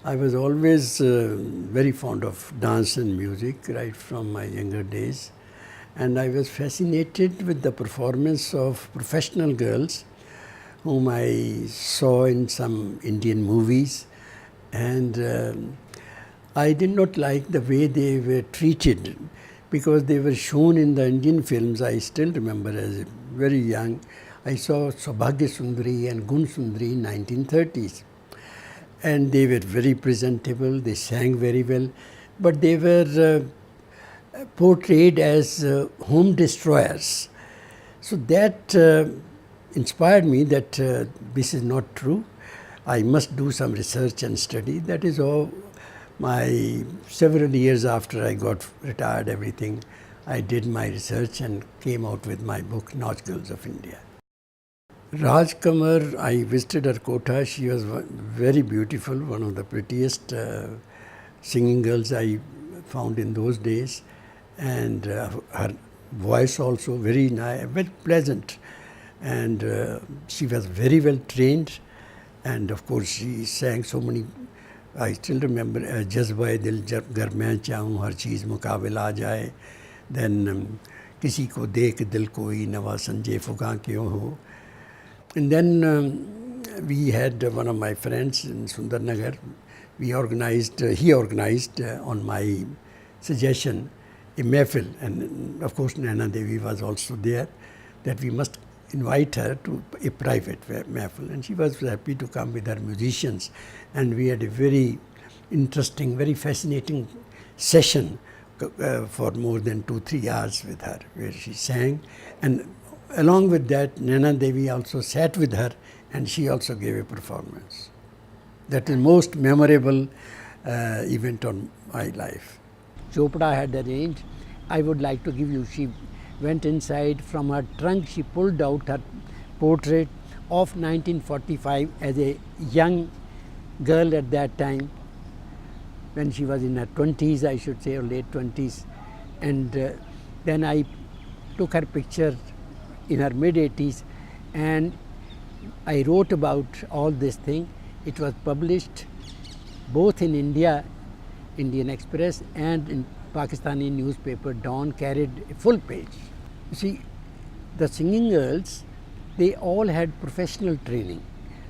I was always very fond of dance and music right from my younger days. And I was fascinated with the performance of professional girls whom I saw in some Indian movies. And I did not like the way they were treated because they were shown in the Indian films. I still remember as very young, I saw Saubhagya Sundari and Gun Sundari in 1930s. And they were very presentable, they sang very well, but they were portrayed as home destroyers. So that inspired me that this is not true. I must do some research and study. That is all. My several years after I got retired, everything, I did my research and came out with my book, Nautch Girls of India. Raj Kamar, I visited her kotha. She was very beautiful, one of the prettiest singing girls I found in those days. And her voice also very nice, very pleasant. And she was very well trained. And of course, she sang so many. I still remember Jazba Dil Gar Main Chaahun Har Cheez Muqabil Aa Jaye. Then Kisi Ko Dekh Dil Koi Nawa Sanjay Fuga Kyon Ho. And then we had one of my friends in Sundarnagar. He organized on my suggestion a mehfil, and of course Naina Devi was also there, that we must invite her to a private mehfil, and she was happy to come with her musicians, and we had a very interesting, very fascinating session for more than 2-3 hours with her, where she sang, and along with that Naina Devi also sat with her and she also gave a performance. That is most memorable event on my life. Chopra had arranged. I would like to give you, she went inside, from her trunk she pulled out her portrait of 1945 as a young girl at that time, when she was in her 20s, I should say, or late 20s. And then I took her picture in her mid-80s and I wrote about all this thing. It was published both in India, Indian Express, and in Pakistani newspaper Dawn, carried a full page. You see, the singing girls, they all had professional training.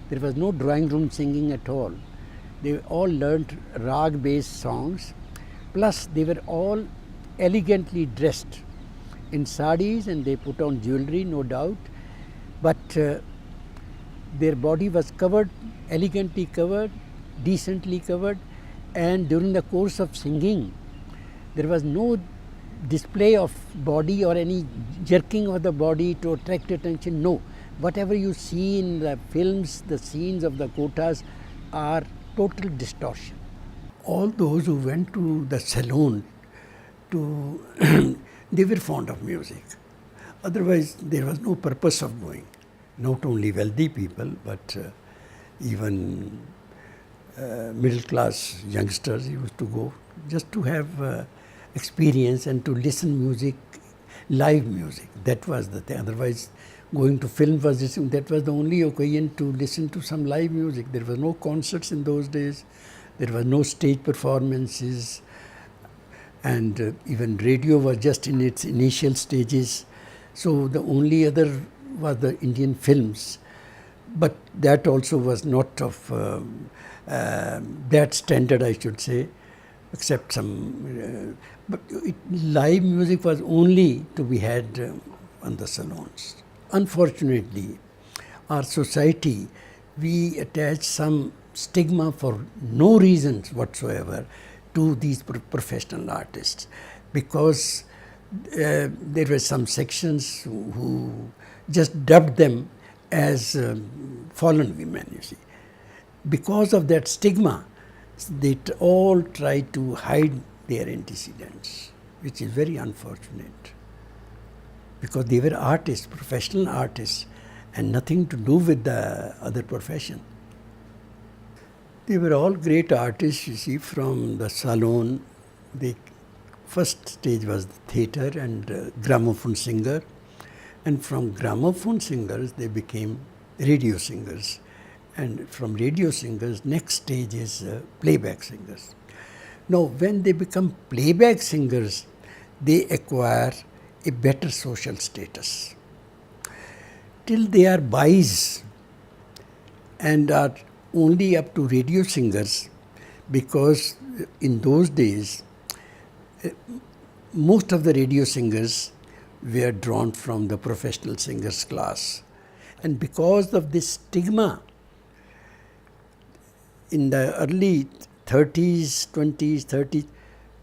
There was no drawing room singing at all. They all learnt rag-based songs, plus they were all elegantly dressed in sarees, and they put on jewelry, no doubt, but their body was covered, elegantly covered, decently covered, and during the course of singing, there was no display of body or any jerking of the body to attract attention. No. Whatever you see in the films, the scenes of the kotas are total distortion. All those who went to the salon to they were fond of music. Otherwise, there was no purpose of going. Not only wealthy people, but even middle-class youngsters used to go just to have experience and to listen music, live music. That was the thing. Otherwise, going to film that was the only occasion to listen to some live music. There were no concerts in those days. There were no stage performances. And even radio was just in its initial stages. So the only other was the Indian films. But that also was not of that standard, I should say, except some. But live music was only to be had on the salons. Unfortunately, our society, we attach some stigma for no reasons whatsoever to these professional artists, because there were some sections who just dubbed them as fallen women, you see. Because of that stigma, they all try to hide their antecedents, which is very unfortunate, because they were artists, professional artists, and nothing to do with the other profession. They were all great artists, you see, from the salon. The first stage was the theatre and gramophone singer. And from gramophone singers, they became radio singers. And from radio singers, next stage is playback singers. Now, when they become playback singers, they acquire a better social status. Till they are Bais and are only up to radio singers, because in those days, most of the radio singers were drawn from the professional singers class. And because of this stigma, in the early 30s, 20s, 30s,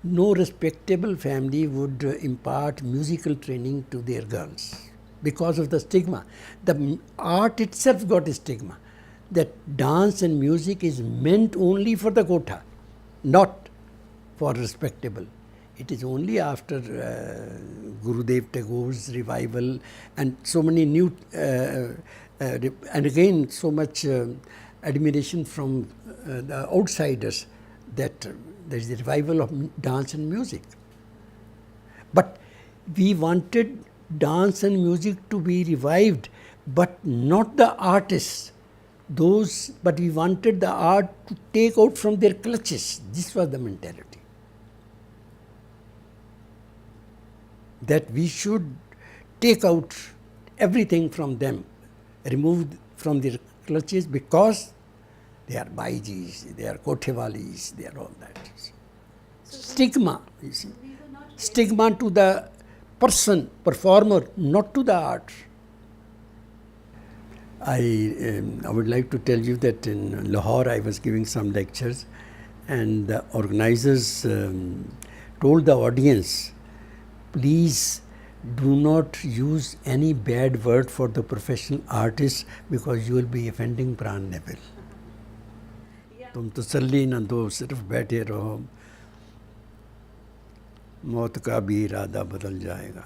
no respectable family would impart musical training to their girls because of the stigma. The art itself got a stigma that dance and music is meant only for the kotha, not for respectable. It is only after Gurudev Tagore's revival and so many new, and again so much admiration from the outsiders that there is a revival of dance and music. But we wanted dance and music to be revived, but not the artists. But we wanted the art to take out from their clutches. This was the mentality. That we should take out everything from them, remove from their clutches, because they are Baijis, they are Kothewalis, they are all that. Stigma, you see. Stigma to the person, performer, not to the art. I would like to tell you that in Lahore I was giving some lectures, and the organizers told the audience, please do not use any bad word for the professional artists because you will be offending Pran Neville. तुम तसल्ली न दो, सिर्फ बैठे रहो, मौत का भी इरादा बदल जाएगा.